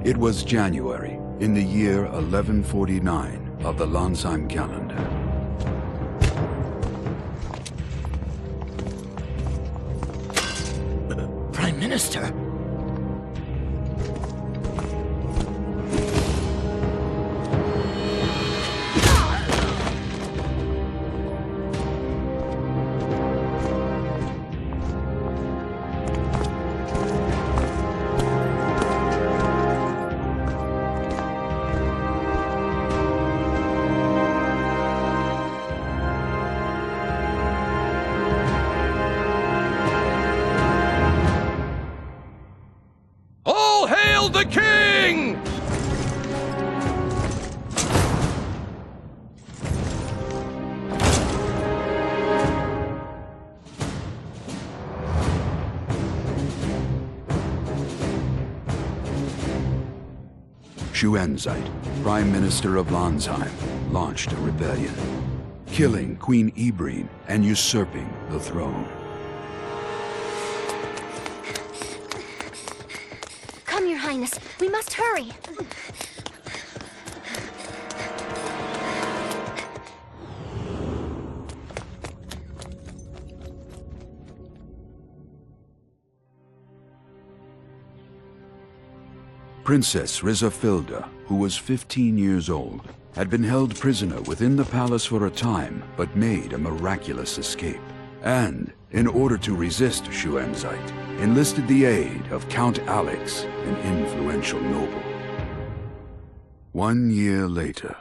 It was January, in the year 1149 of the Lansheim calendar. Prime Minister? All hail the king! Schuenzeit, Prime Minister of Lansheim, launched a rebellion, killing Queen Ibrine and usurping the throne. Come, Your Highness. We must hurry. Princess Rizafilda, who was 15 years old, had been held prisoner within the palace for a time, but made a miraculous escape. And, in order to resist Schuenzeit, enlisted the aid of Count Alex, an influential noble. 1 year later,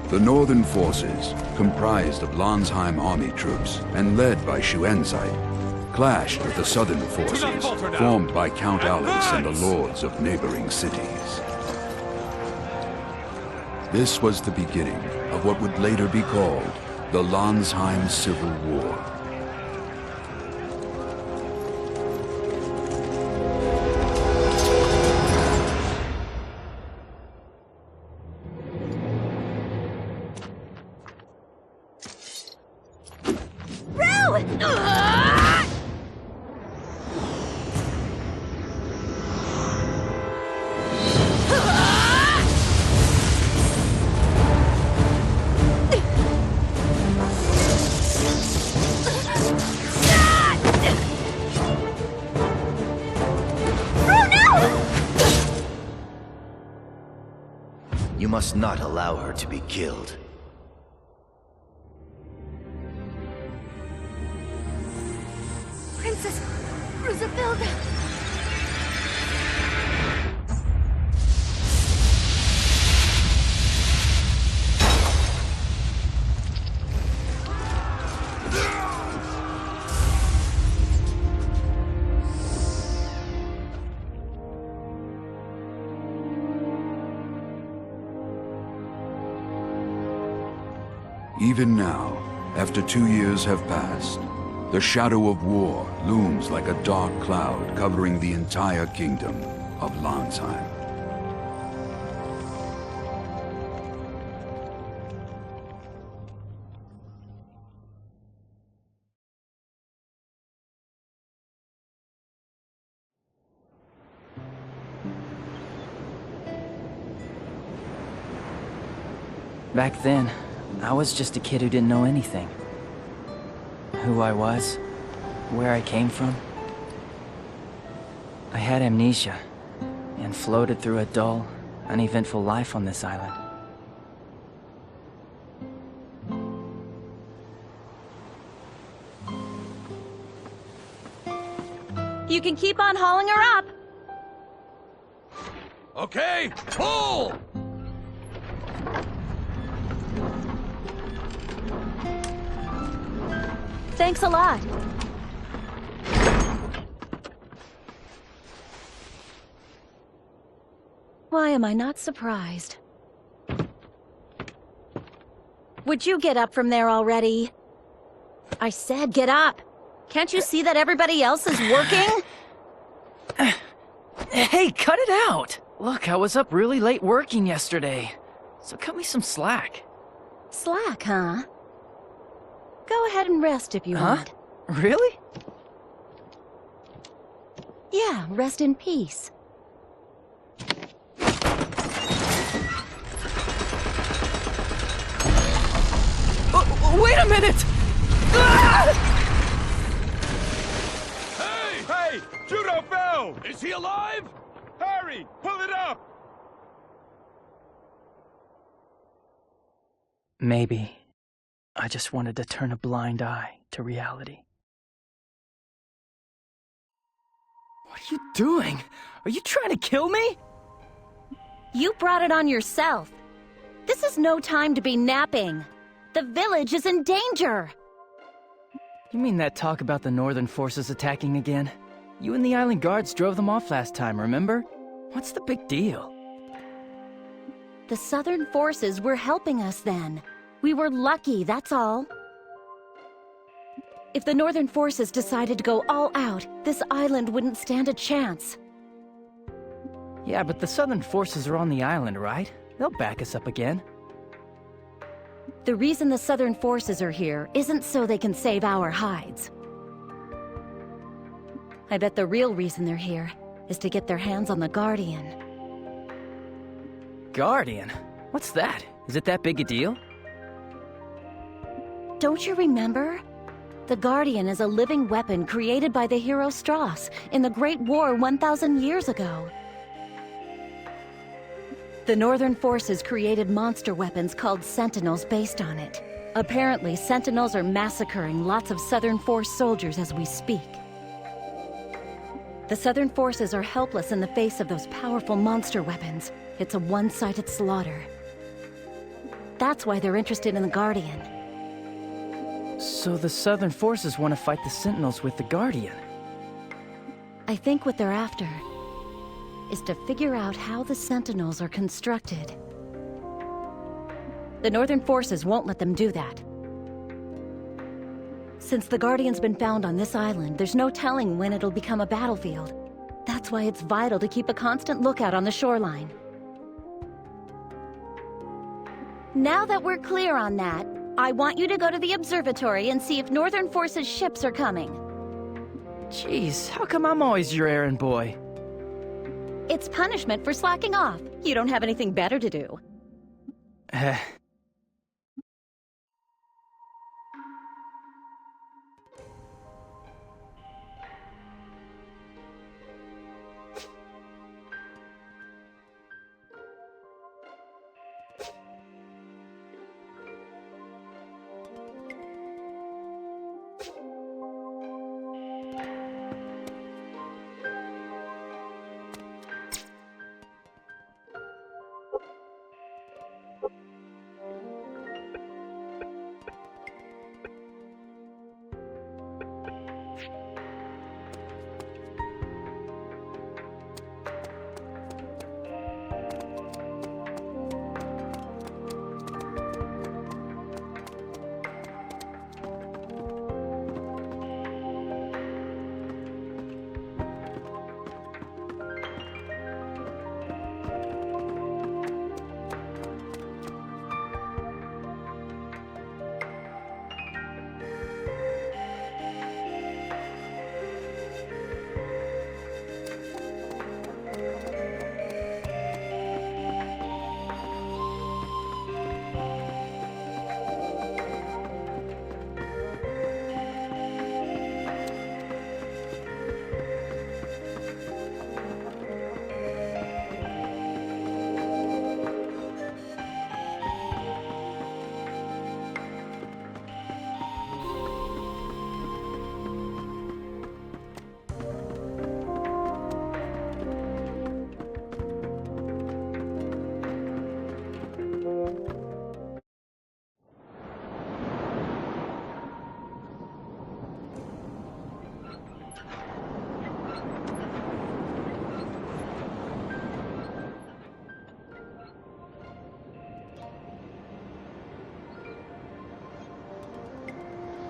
the northern forces, comprised of Lansheim army troops and led by Schuenzeit, clashed with the southern forces, formed by Count Alex and the lords of neighboring cities. This was the beginning of what would later be called the Lansheim Civil War. You must not allow her to be killed. Princess Rizafilda! Even now, after 2 years have passed, the shadow of war looms like a dark cloud covering the entire kingdom of Lansheim. Back then, I was just a kid who didn't know anything. Who I was, where I came from. I had amnesia, and floated through a dull, uneventful life on this island. You can keep on hauling her up. Okay, pull! Thanks a lot. Why am I not surprised? Would you get up from there already? I said get up. Can't you see that everybody else is working? Hey, cut it out! Look, I was up really late working yesterday, so cut me some slack. Slack, huh? Go ahead and rest if you want. Really? Yeah, rest in peace. Wait a minute! Ah! Hey! Judo fell! Is he alive? Hurry! Pull it up! Maybe I just wanted to turn a blind eye to reality. What are you doing? Are you trying to kill me? You brought it on yourself. This is no time to be napping. The village is in danger! You mean that talk about the Northern forces attacking again? You and the island guards drove them off last time, remember? What's the big deal? The Southern forces were helping us then. We were lucky, that's all. If the Northern forces decided to go all out, this island wouldn't stand a chance. Yeah, but the Southern forces are on the island, right? They'll back us up again. The reason the Southern forces are here isn't so they can save our hides. I bet the real reason they're here is to get their hands on the Guardian. Guardian? What's that? Is it that big a deal? Don't you remember? The Guardian is a living weapon created by the hero Strauss in the Great War 1,000 years ago. The Northern forces created monster weapons called Sentinels based on it. Apparently, Sentinels are massacring lots of Southern Force soldiers as we speak. The Southern forces are helpless in the face of those powerful monster weapons. It's a one-sided slaughter. That's why they're interested in the Guardian. So the Southern forces want to fight the Sentinels with the Guardian? I think what they're after is to figure out how the Sentinels are constructed. The Northern forces won't let them do that. Since the Guardian's been found on this island, there's no telling when it'll become a battlefield. That's why it's vital to keep a constant lookout on the shoreline. Now that we're clear on that, I want you to go to the observatory and see if Northern Forces ships are coming. Jeez, how come I'm always your errand boy? It's punishment for slacking off. You don't have anything better to do.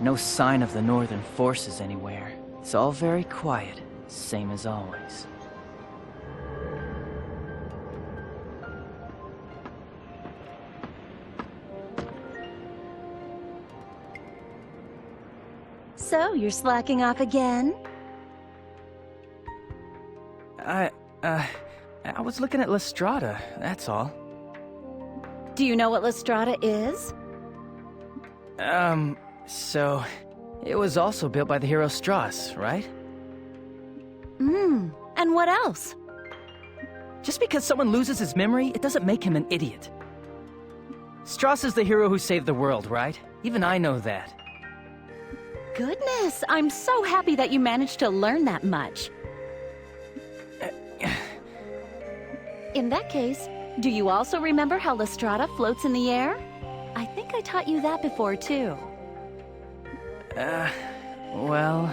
No sign of the Northern forces anywhere. It's all very quiet, same as always. So, you're slacking off again? I was looking at Lestrada, that's all. Do you know what Lestrada is? So... It was also built by the hero Strauss, right? And what else? Just because someone loses his memory, it doesn't make him an idiot. Strauss is the hero who saved the world, right? Even I know that. Goodness, I'm so happy that you managed to learn that much. In that case, do you also remember how Lestrada floats in the air? I think I taught you that before, too. Well...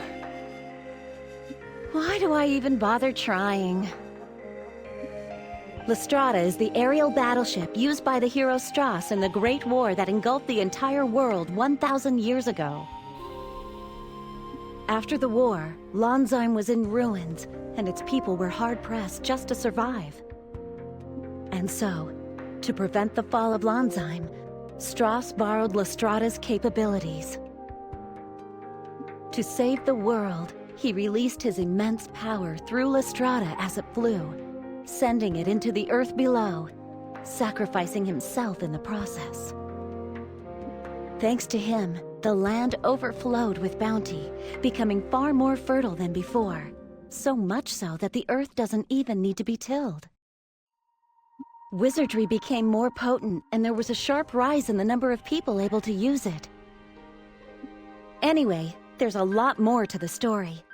Why do I even bother trying? Lestrada is the aerial battleship used by the hero Strauss in the Great War that engulfed the entire world 1,000 years ago. After the war, Lansheim was in ruins, and its people were hard-pressed just to survive. And so, to prevent the fall of Lansheim, Strauss borrowed Lestrada's capabilities. To save the world, he released his immense power through Lestrada as it flew, sending it into the earth below, sacrificing himself in the process. Thanks to him, the land overflowed with bounty, becoming far more fertile than before, so much so that the earth doesn't even need to be tilled. Wizardry became more potent, and there was a sharp rise in the number of people able to use it. Anyway, there's a lot more to the story.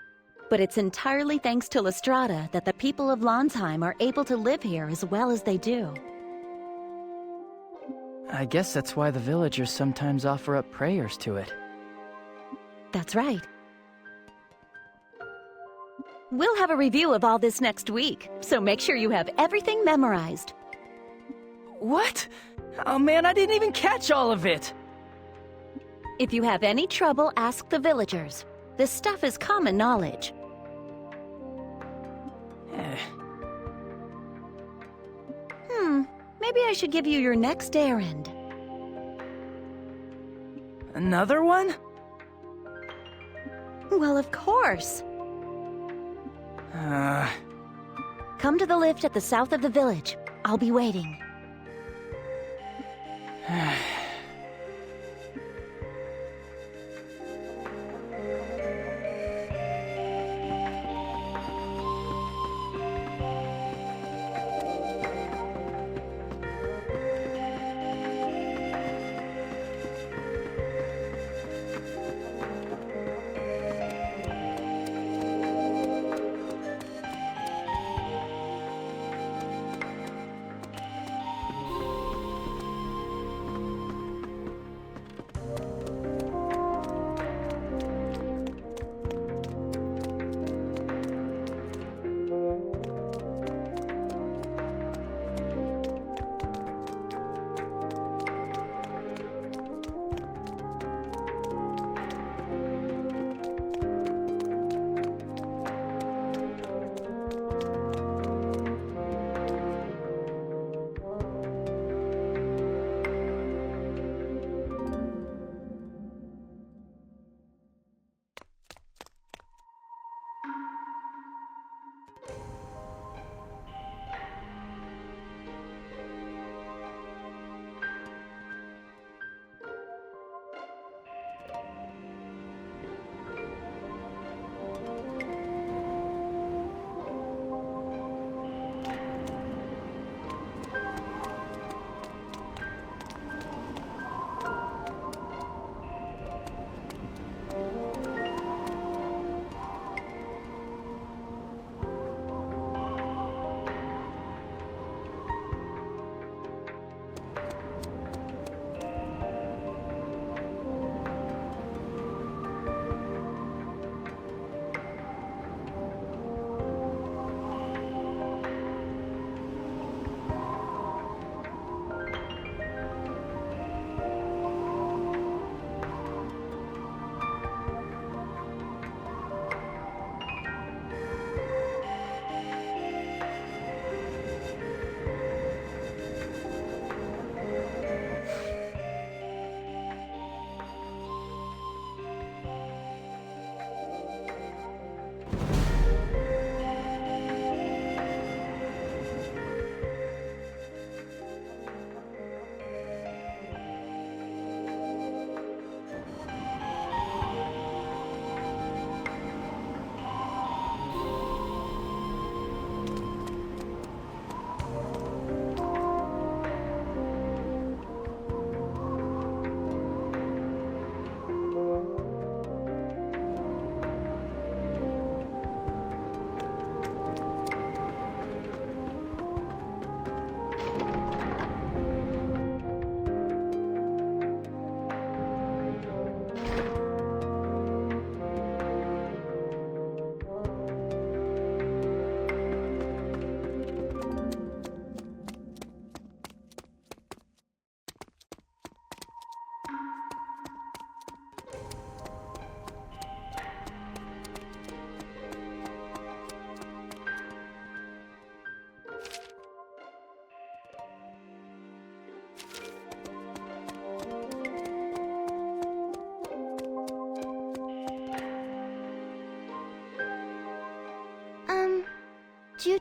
But it's entirely thanks to Lestrada that the people of Lansheim are able to live here as well as they do. I guess that's why the villagers sometimes offer up prayers to it. That's right. We'll have a review of all this next week, so make sure you have everything memorized. What? Oh man, I didn't even catch all of it! If you have any trouble, ask the villagers. This stuff is common knowledge. Maybe I should give you your next errand. Another one? Well, of course. Come to the lift at the south of the village. I'll be waiting.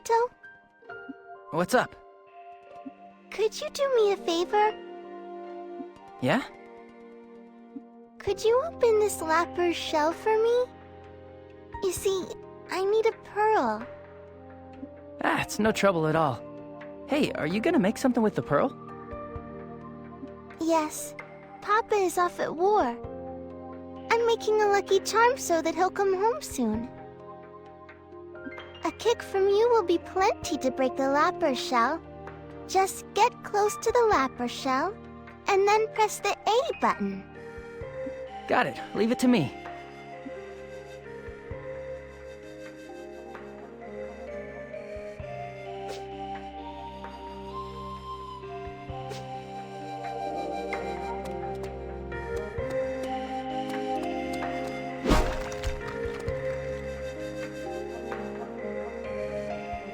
Juto? What's up? Could you do me a favor? Yeah? Could you open this lapper's shell for me? You see, I need a pearl. Ah, it's no trouble at all. Hey, are you gonna make something with the pearl? Yes, Papa is off at war. I'm making a lucky charm so that he'll come home soon. A kick from you will be plenty to break the lapper shell. Just get close to the lapper shell, and then press the A button. Got it. Leave it to me.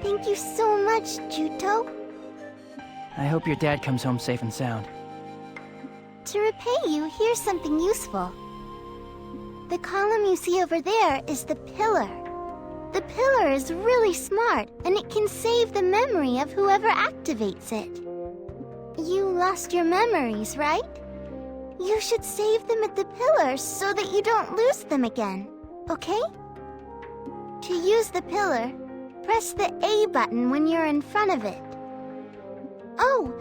Thank you so much, Juto. I hope your dad comes home safe and sound. To repay you, here's something useful. The column you see over there is the pillar. The pillar is really smart, and it can save the memory of whoever activates it. You lost your memories, right? You should save them at the pillar so that you don't lose them again, okay? To use the pillar, press the A button when you're in front of it. Oh,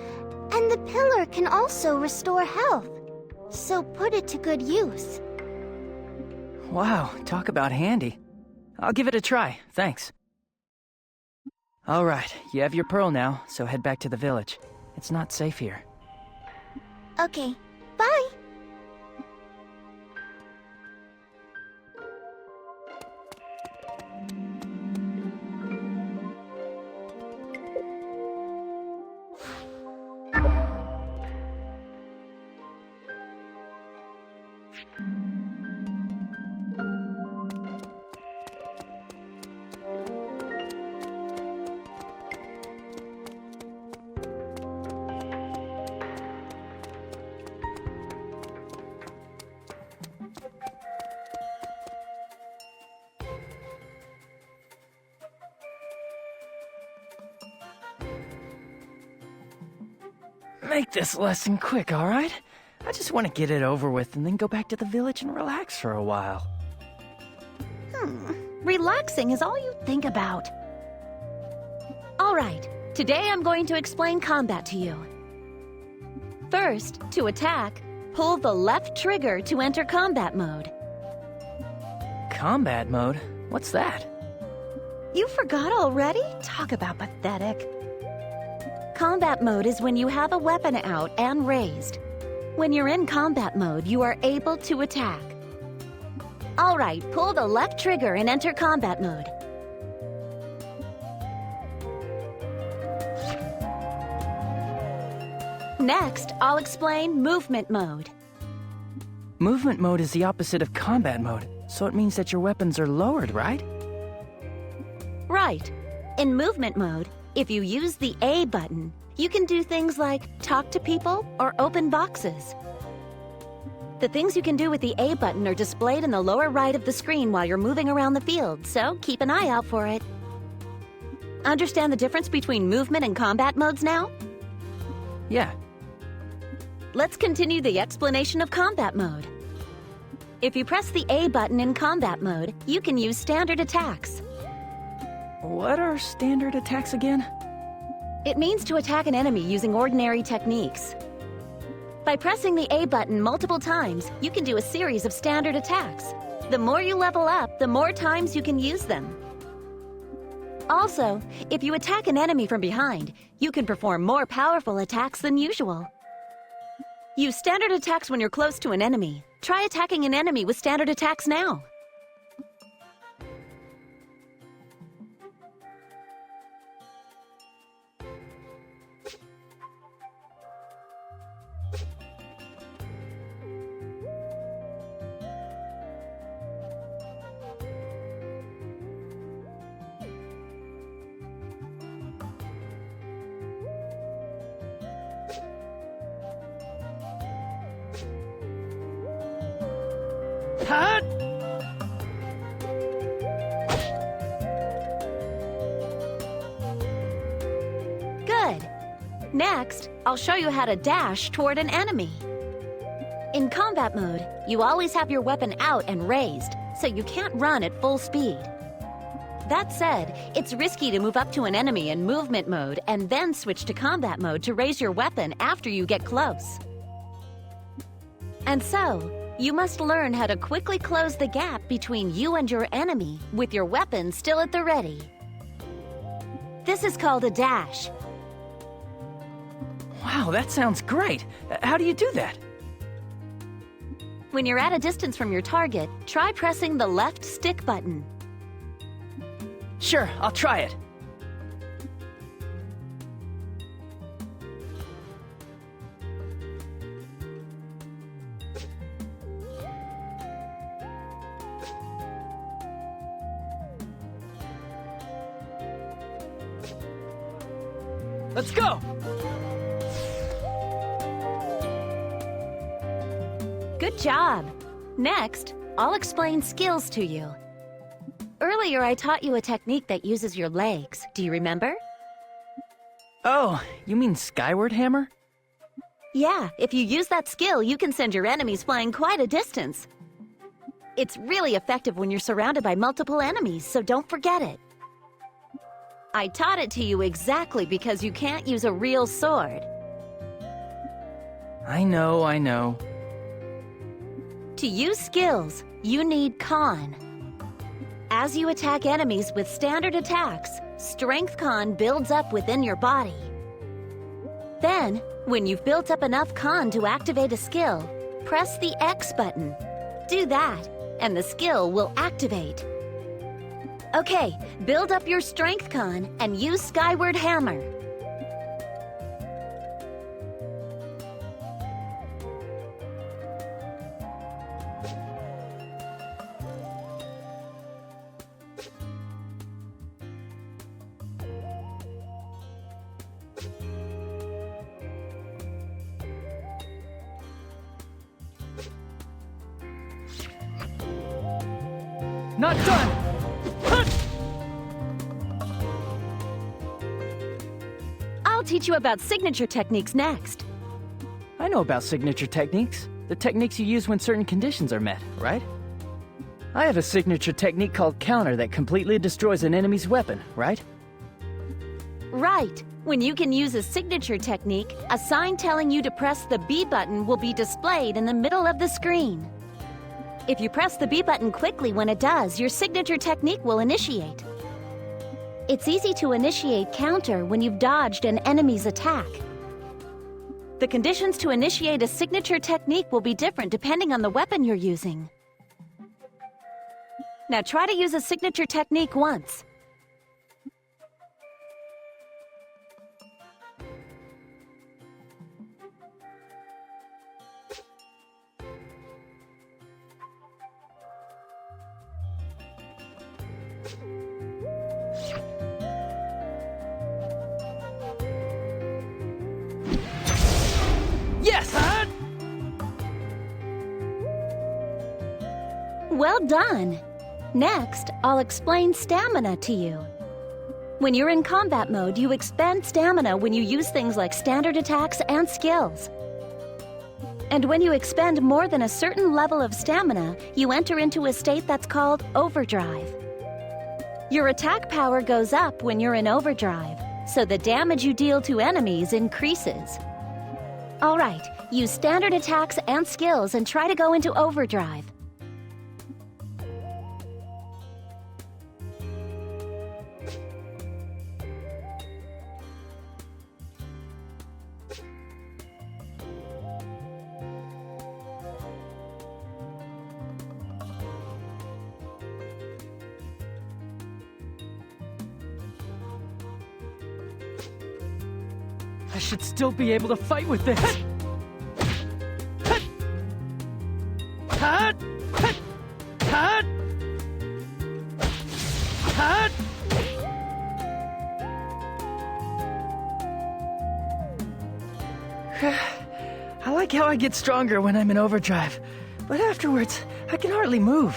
and the pillar can also restore health, so put it to good use. Wow, talk about handy. I'll give it a try, thanks. All right, you have your pearl now, so head back to the village. It's not safe here. Okay, bye! Make this lesson quick, all right? I just want to get it over with and then go back to the village and relax for a while. Relaxing is all you think about. All right, today I'm going to explain combat to you. First, to attack, pull the left trigger to enter combat mode. Combat mode? What's that? You forgot already? Talk about pathetic. Combat mode is when you have a weapon out and raised. When you're in combat mode, you are able to attack. All right, pull the left trigger and enter combat mode. Next, I'll explain movement mode. Movement mode is the opposite of combat mode, so it means that your weapons are lowered, right? Right. In movement mode, if you use the A button, you can do things like talk to people or open boxes. The things you can do with the A button are displayed in the lower right of the screen while you're moving around the field, so keep an eye out for it. Understand the difference between movement and combat modes now? Yeah. Let's continue the explanation of combat mode. If you press the A button in combat mode, you can use standard attacks. What are standard attacks again? It means to attack an enemy using ordinary techniques. By pressing the A button multiple times, you can do a series of standard attacks. The more you level up, the more times you can use them. Also, if you attack an enemy from behind, you can perform more powerful attacks than usual. Use standard attacks when you're close to an enemy. Try attacking an enemy with standard attacks now. Hut! Next, I'll show you how to dash toward an enemy. In combat mode, you always have your weapon out and raised, so you can't run at full speed. That said, it's risky to move up to an enemy in movement mode and then switch to combat mode to raise your weapon after you get close. And so, you must learn how to quickly close the gap between you and your enemy with your weapon still at the ready. This is called a dash. Wow, that sounds great. How do you do that? When you're at a distance from your target, try pressing the left stick button. Sure, I'll try it. Let's go! Good job! Next, I'll explain skills to you. Earlier, I taught you a technique that uses your legs. Do you remember? Oh, you mean skyward hammer? Yeah, if you use that skill, you can send your enemies flying quite a distance. It's really effective when you're surrounded by multiple enemies, so don't forget it. I taught it to you exactly because you can't use a real sword. I know. To use skills, you need Con. As you attack enemies with standard attacks, Strength Con builds up within your body. Then, when you've built up enough Con to activate a skill, press the X button. Do that, and the skill will activate. Okay, build up your Strength Con and use Skyward Hammer. Not done! I'll teach you about signature techniques next. I know about signature techniques. The techniques you use when certain conditions are met, right? I have a signature technique called Counter that completely destroys an enemy's weapon, right? Right. When you can use a signature technique, a sign telling you to press the B button will be displayed in the middle of the screen. If you press the B button quickly when it does, your signature technique will initiate. It's easy to initiate Counter when you've dodged an enemy's attack. The conditions to initiate a signature technique will be different depending on the weapon you're using. Now try to use a signature technique once. Yes! Well done! Next, I'll explain stamina to you. When you're in combat mode, you expend stamina when you use things like standard attacks and skills. And when you expend more than a certain level of stamina, you enter into a state that's called overdrive. Your attack power goes up when you're in overdrive, so the damage you deal to enemies increases. All right, use standard attacks and skills and try to go into overdrive. I should still be able to fight with this. I like how I get stronger when I'm in overdrive, but afterwards, I can hardly move.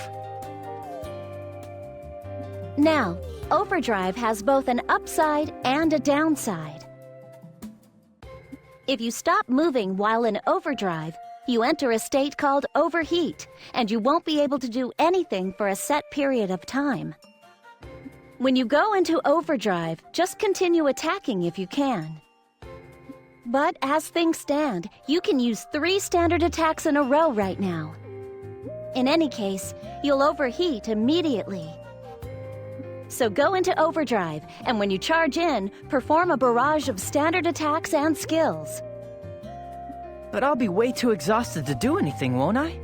Now, overdrive has both an upside and a downside. If you stop moving while in overdrive, you enter a state called overheat, and you won't be able to do anything for a set period of time. When you go into overdrive, just continue attacking if you can. But as things stand, you can use 3 standard attacks in a row right now. In any case, you'll overheat immediately. So go into overdrive, and when you charge in, perform a barrage of standard attacks and skills. But I'll be way too exhausted to do anything, won't I?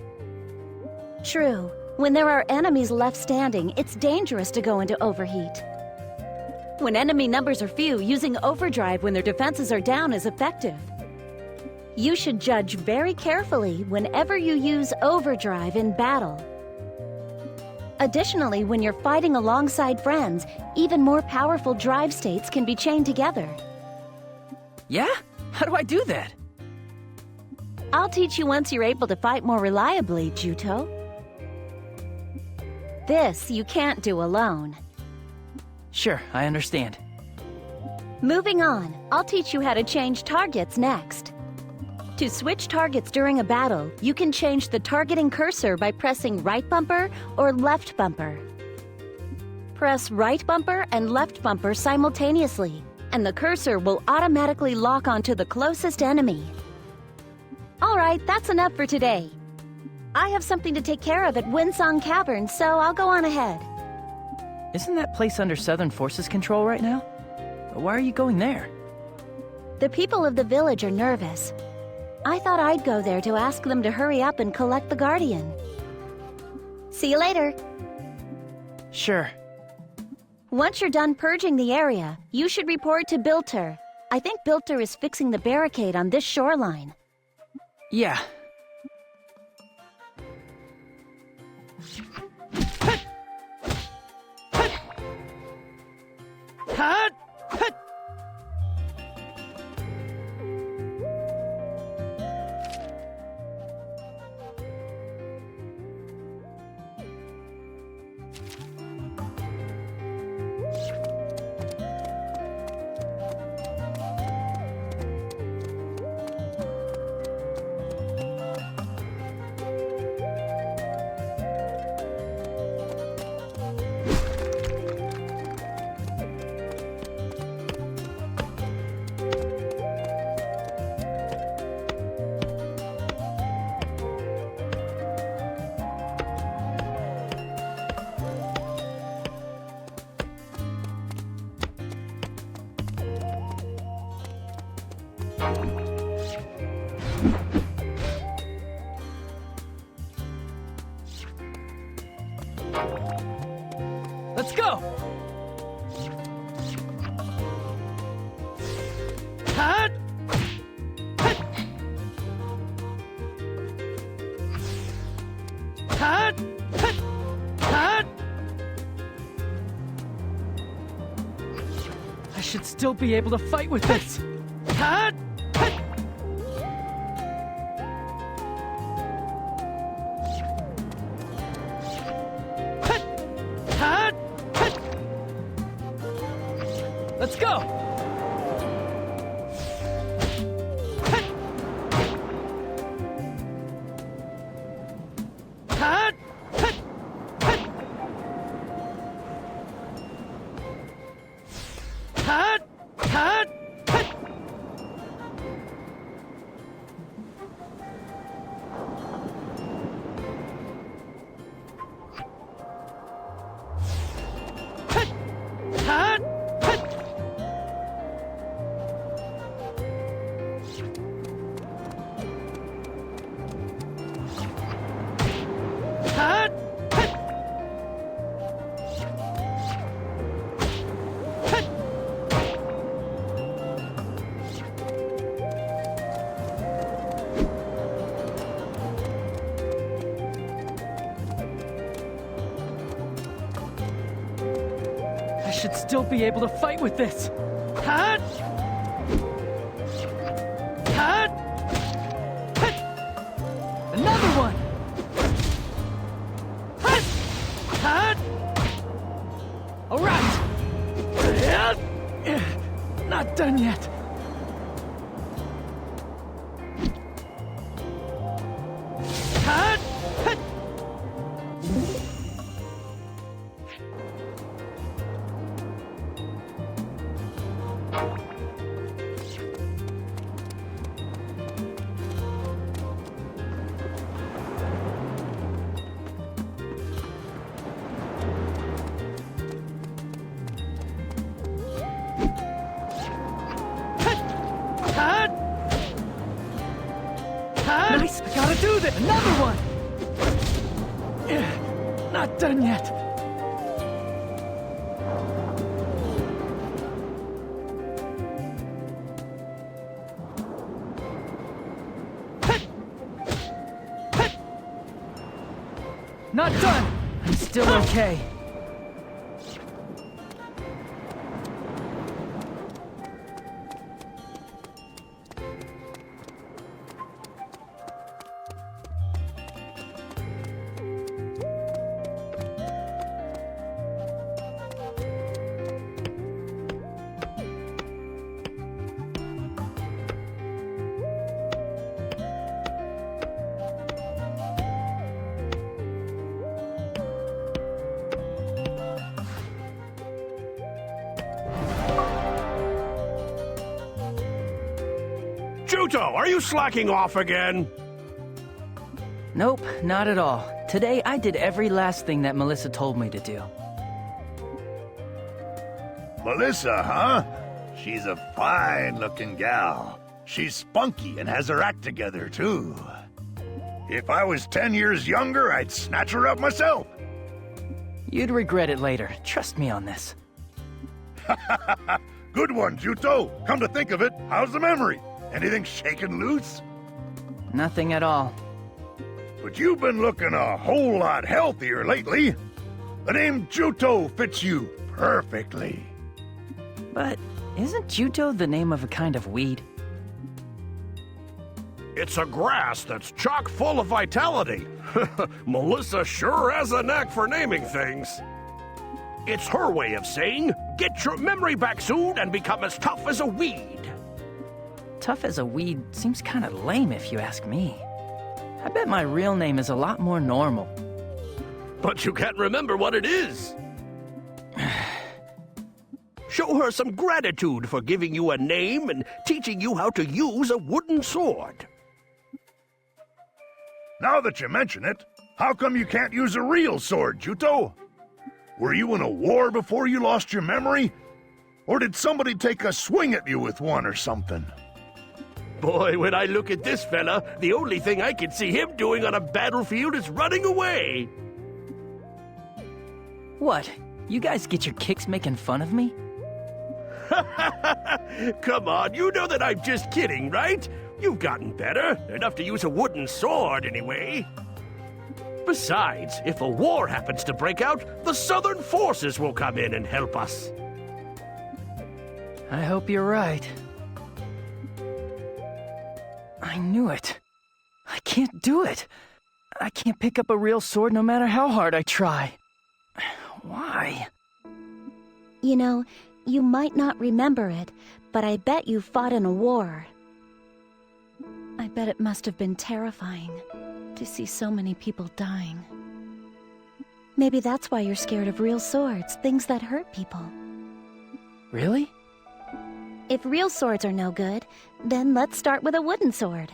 True. When there are enemies left standing, it's dangerous to go into overheat. When enemy numbers are few, using overdrive when their defenses are down is effective. You should judge very carefully whenever you use overdrive in battle. Additionally, when you're fighting alongside friends, even more powerful drive states can be chained together. Yeah? How do I do that? I'll teach you once you're able to fight more reliably, Juto. This you can't do alone. Sure, I understand. Moving on, I'll teach you how to change targets next. To switch targets during a battle, you can change the targeting cursor by pressing right bumper or left bumper. Press right bumper and left bumper simultaneously, and the cursor will automatically lock onto the closest enemy. Alright, that's enough for today. I have something to take care of at Windsong Cavern, so I'll go on ahead. Isn't that place under Southern Forces control right now? Why are you going there? The people of the village are nervous. I thought I'd go there to ask them to hurry up and collect the Guardian. See you later. Sure. Once you're done purging the area, you should report to Bilter. I think Bilter is fixing the barricade on this shoreline. Yeah. Let's go! Hut! Hut! Hut! I should still be able to fight with this. Hut! Let's go! Hut! Hut! Hut! Hut! Hut! I should still be able to fight with this. Hut! Hut! Another one! Hut! Hut! All right! Not done yet. Nice! I gotta do this! Another one! Not done yet. Not done! I'm still okay. Juto, are you slacking off again? Nope, not at all. Today I did every last thing that Melissa told me to do. Melissa, huh? She's a fine-looking gal. She's spunky and has her act together, too. If I was 10 years younger, I'd snatch her up myself. You'd regret it later. Trust me on this. Good one, Juto. Come to think of it, how's the memory? Anything shaken loose? Nothing at all. But you've been looking a whole lot healthier lately. The name Juto fits you perfectly. But isn't Juto the name of a kind of weed? It's a grass that's chock full of vitality. Melissa sure has a knack for naming things. It's her way of saying, get your memory back soon and become as tough as a weed. Tough as a weed seems kind of lame if you ask me. I bet my real name is a lot more normal. But you can't remember what it is. Show her some gratitude for giving you a name and teaching you how to use a wooden sword. Now that you mention it, how come you can't use a real sword, Juto? Were you in a war before you lost your memory? Or did somebody take a swing at you with one or something? Boy, when I look at this fella, the only thing I can see him doing on a battlefield is running away. What? You guys get your kicks making fun of me? Come on, you know that I'm just kidding, right? You've gotten better, enough to use a wooden sword anyway. Besides, if a war happens to break out, the Southern forces will come in and help us. I hope you're right. I knew it. I can't do it. I can't pick up a real sword no matter how hard I try. Why? You know, you might not remember it, but I bet you fought in a war. I bet it must have been terrifying to see so many people dying. Maybe that's why you're scared of real swords, things that hurt people. Really? If real swords are no good, then let's start with a wooden sword.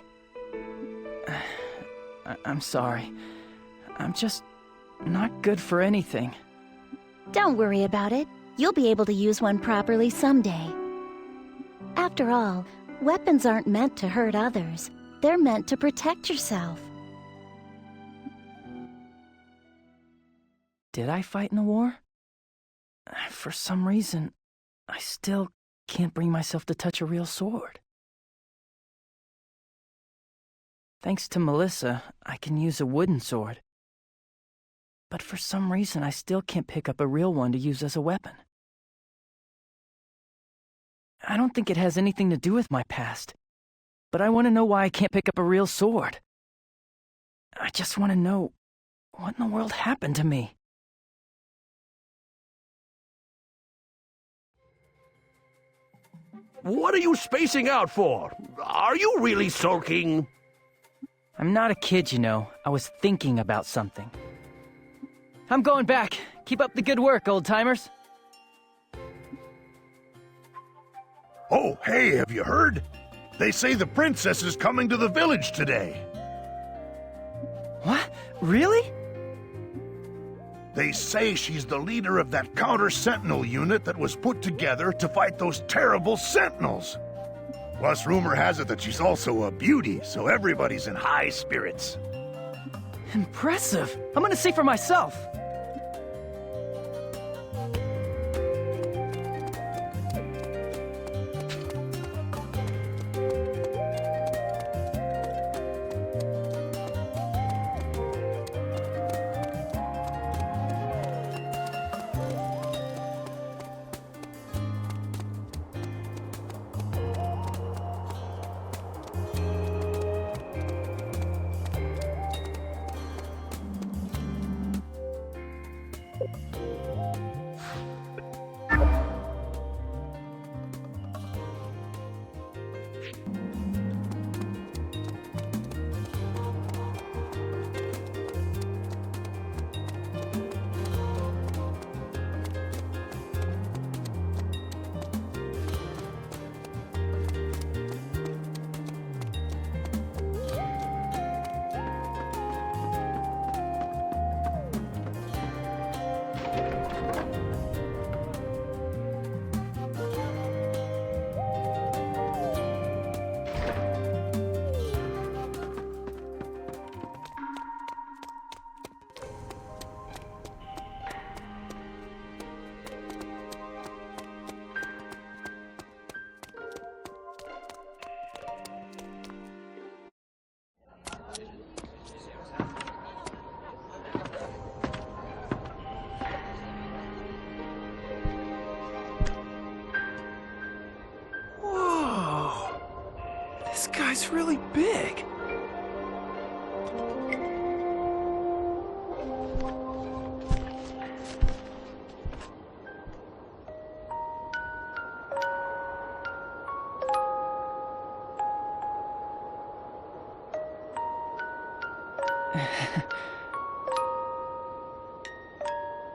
I'm sorry. I'm just not good for anything. Don't worry about it. You'll be able to use one properly someday. After all, weapons aren't meant to hurt others. They're meant to protect yourself. Did I fight in a war? For some reason, I still can't bring myself to touch a real sword. Thanks to Melissa, I can use a wooden sword. But for some reason, I still can't pick up a real one to use as a weapon. I don't think it has anything to do with my past, but I want to know why I can't pick up a real sword. I just want to know what in the world happened to me. What are you spacing out for? Are you really sulking? I'm not a kid, you know. I was thinking about something. I'm going back. Keep up the good work, old-timers. Oh, hey, have you heard? They say the princess is coming to the village today. What? Really? They say she's the leader of that counter-sentinel unit that was put together to fight those terrible sentinels. Plus, rumor has it that she's also a beauty, so everybody's in high spirits. Impressive! I'm gonna see for myself! This guy's really big.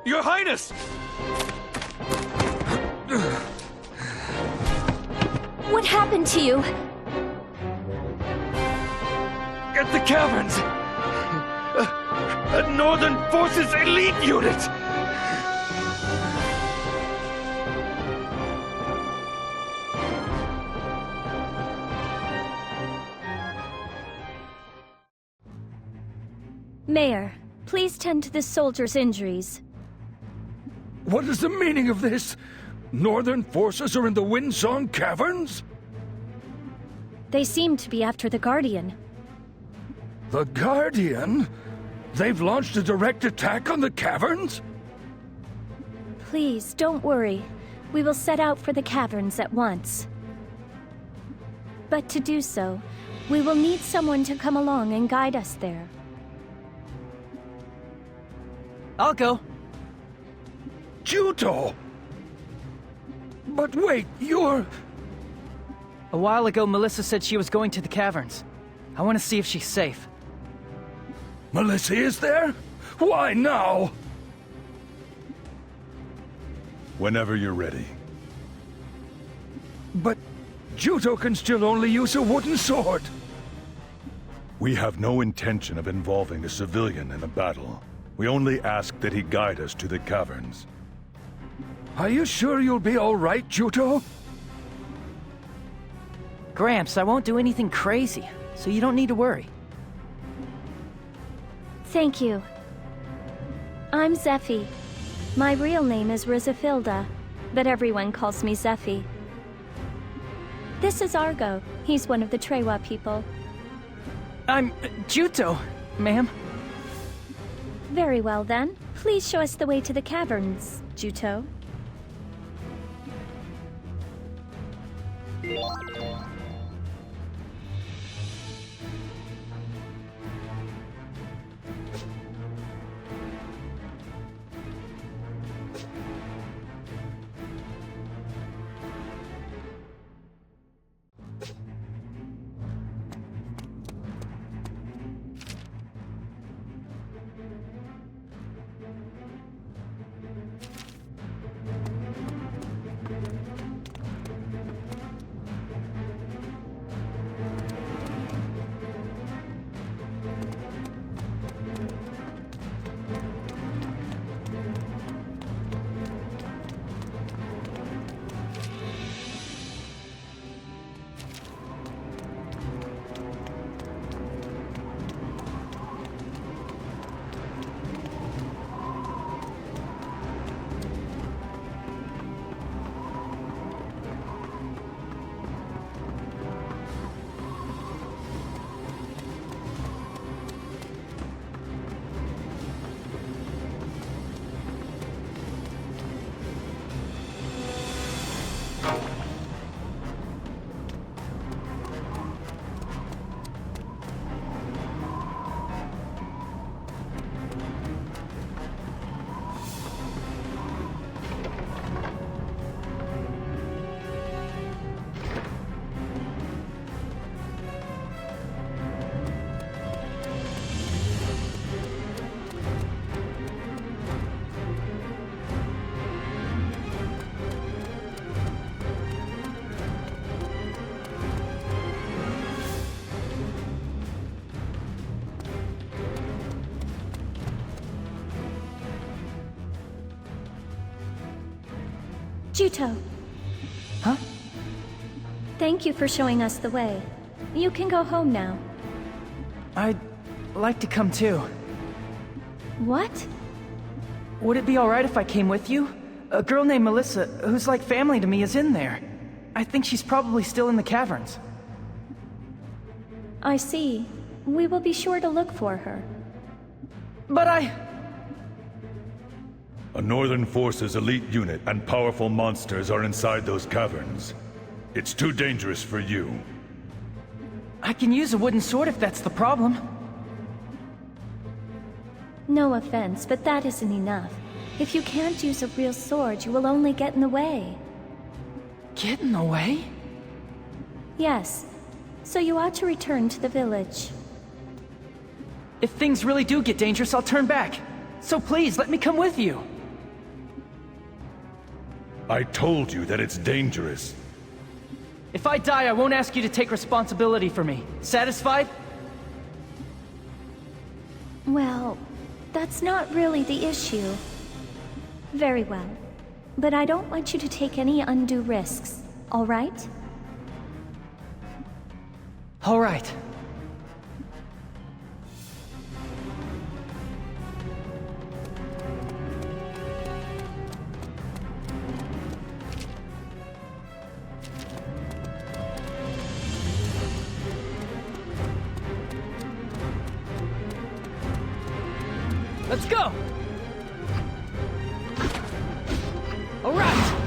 Your Highness! What happened to you? At the caverns! A Northern Forces elite unit! Mayor, please tend to the soldier's injuries. What is the meaning of this? Northern forces are in the Windsong Caverns? They seem to be after the Guardian. The Guardian? They've launched a direct attack on the caverns? Please, don't worry. We will set out for the caverns at once. But to do so, we will need someone to come along and guide us there. I'll go. Juto! But wait, you're... A while ago, Melissa said she was going to the caverns. I want to see if she's safe. Melissa is there? Why now? Whenever you're ready. But Juto can still only use a wooden sword. We have no intention of involving a civilian in a battle. We only ask that he guide us to the caverns. Are you sure you'll be all right, Juto? Gramps, I won't do anything crazy, so you don't need to worry. Thank you. I'm Zephi. My real name is Rizafilda, but everyone calls me Zephi. This is Argo. He's one of the Trewa people. I'm Juto, ma'am. Very well then. Please show us the way to the caverns, Juto. Juto. Huh? Thank you for showing us the way. You can go home now. I'd like to come too. What? Would it be alright if I came with you? A girl named Melissa, who's like family to me, is in there. I think she's probably still in the caverns. I see. We will be sure to look for her. But A Northern Forces elite unit and powerful monsters are inside those caverns. It's too dangerous for you. I can use a wooden sword if that's the problem. No offense, but that isn't enough. If you can't use a real sword, you will only get in the way. Get in the way? Yes. So you ought to return to the village. If things really do get dangerous, I'll turn back. So please, let me come with you. I told you that it's dangerous. If I die, I won't ask you to take responsibility for me. Satisfied? Well, that's not really the issue. Very well. But I don't want you to take any undue risks, all right? All right. Let's go! All right!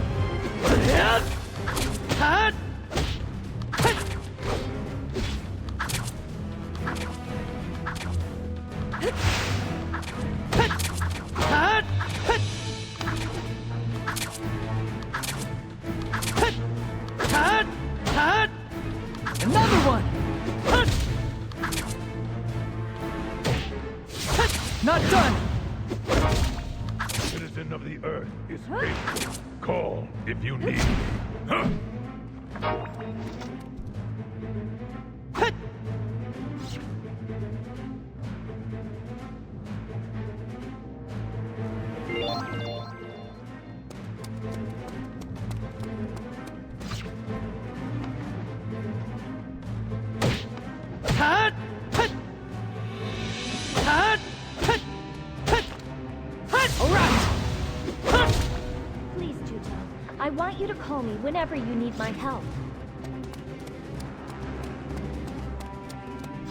Another one! Not done! Citizen of the Earth is faithful. Call if you need me. Huh? Please, Juto. I want you to call me whenever you need my help.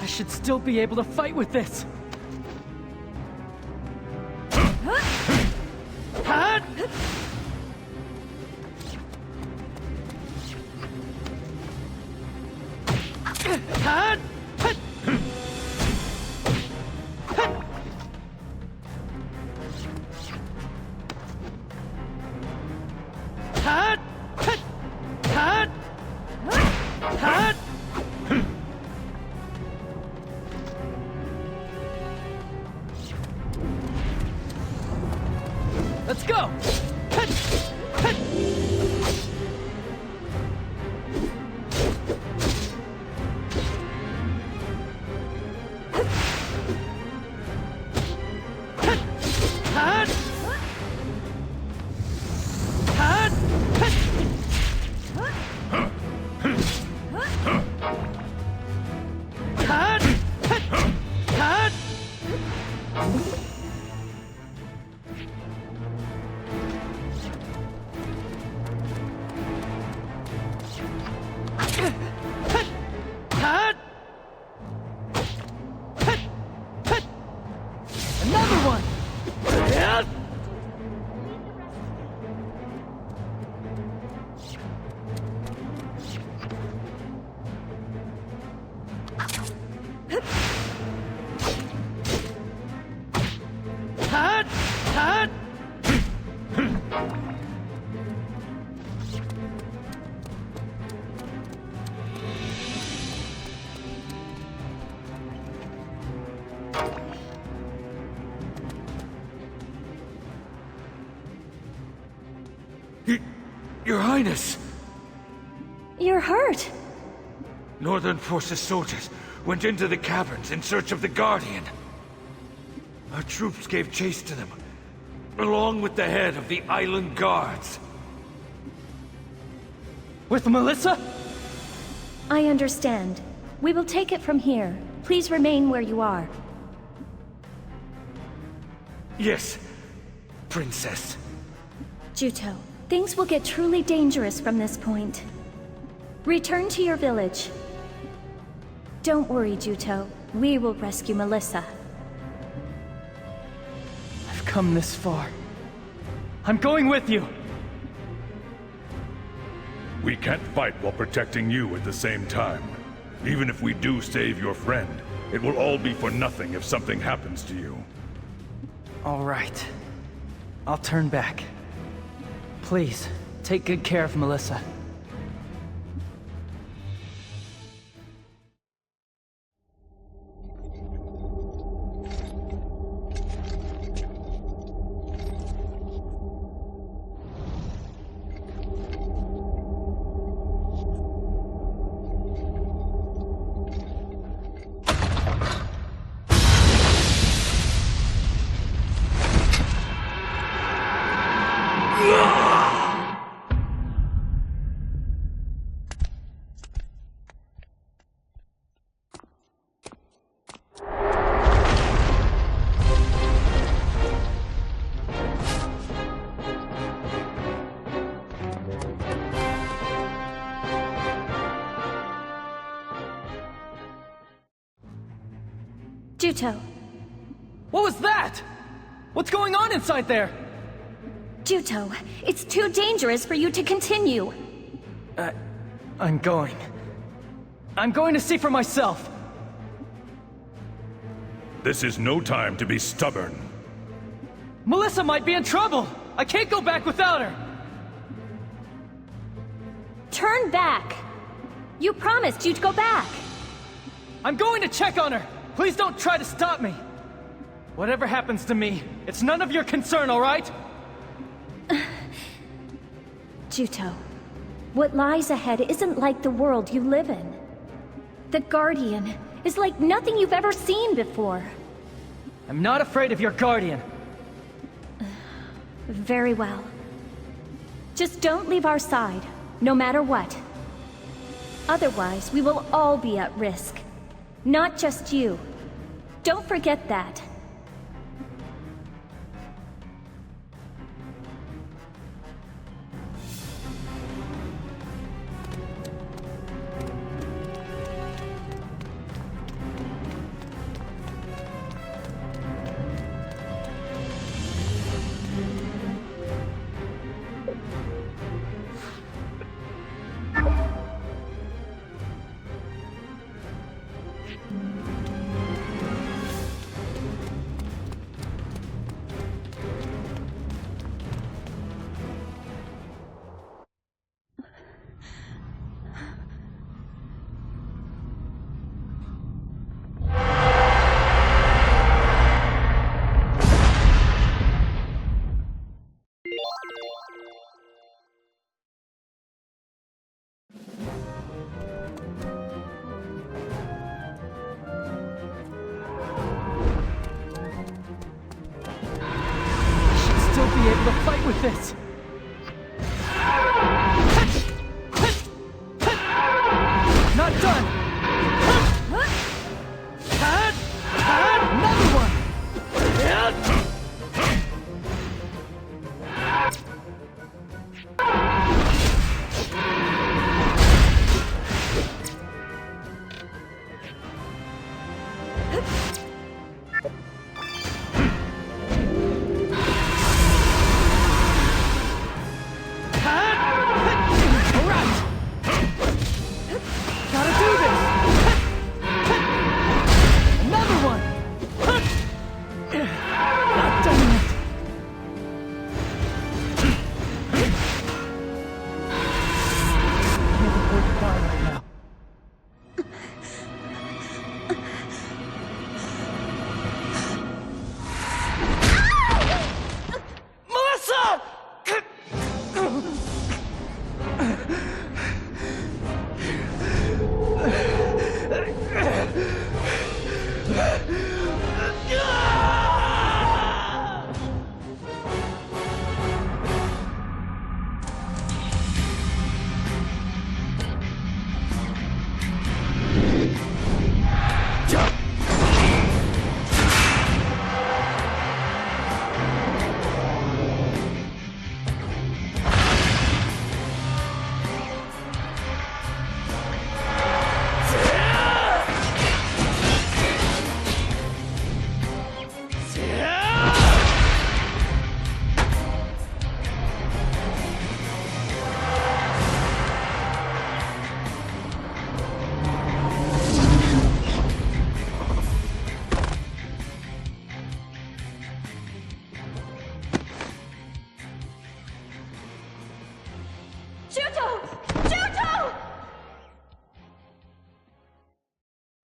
I should still be able to fight with this. Let's go! Another one! Your Highness! You're hurt. Northern Forces soldiers went into the caverns in search of the Guardian. Our troops gave chase to them, along with the head of the island guards. With Melissa? I understand. We will take it from here. Please remain where you are. Yes, Princess. Juto, things will get truly dangerous from this point. Return to your village. Don't worry, Juto. We will rescue Melissa. I've come this far. I'm going with you! We can't fight while protecting you at the same time. Even if we do save your friend, it will all be for nothing if something happens to you. All right. I'll turn back. Please, take good care of Melissa. Juto. What was that? What's going on inside there? Juto, it's too dangerous for you to continue. I'm going. I'm going to see for myself. This is no time to be stubborn. Melissa might be in trouble! I can't go back without her! Turn back! You promised you'd go back! I'm going to check on her! Please don't try to stop me! Whatever happens to me, it's none of your concern, alright? Juto, what lies ahead isn't like the world you live in. The Guardian is like nothing you've ever seen before. I'm not afraid of your Guardian. Very well. Just don't leave our side, no matter what. Otherwise, we will all be at risk. Not just you. Don't forget that. Be able to fight with this! Not done! Another one!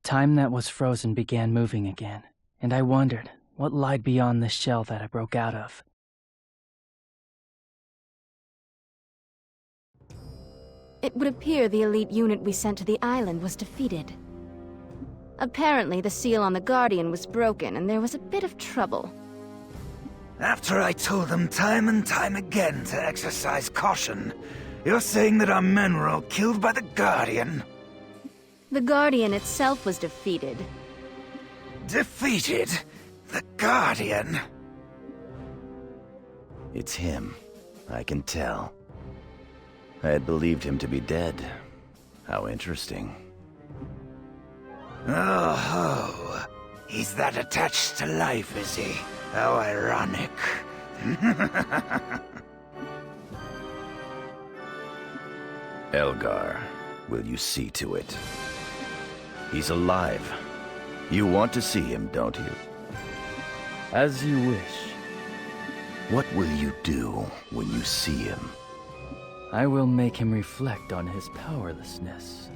time that was frozen began moving again, and I wondered what lied beyond the shell that I broke out of. It would appear the elite unit we sent to the island was defeated. Apparently, the seal on the Guardian was broken, and there was a bit of trouble. After I told them time and time again to exercise caution, you're saying that our men were all killed by the Guardian? The Guardian itself was defeated. Defeated? The Guardian? It's him. I can tell. I had believed him to be dead. How interesting. Oh, he's that attached to life, is he? How ironic. Elgar, will you see to it? He's alive. You want to see him, don't you? As you wish. What will you do when you see him? I will make him reflect on his powerlessness.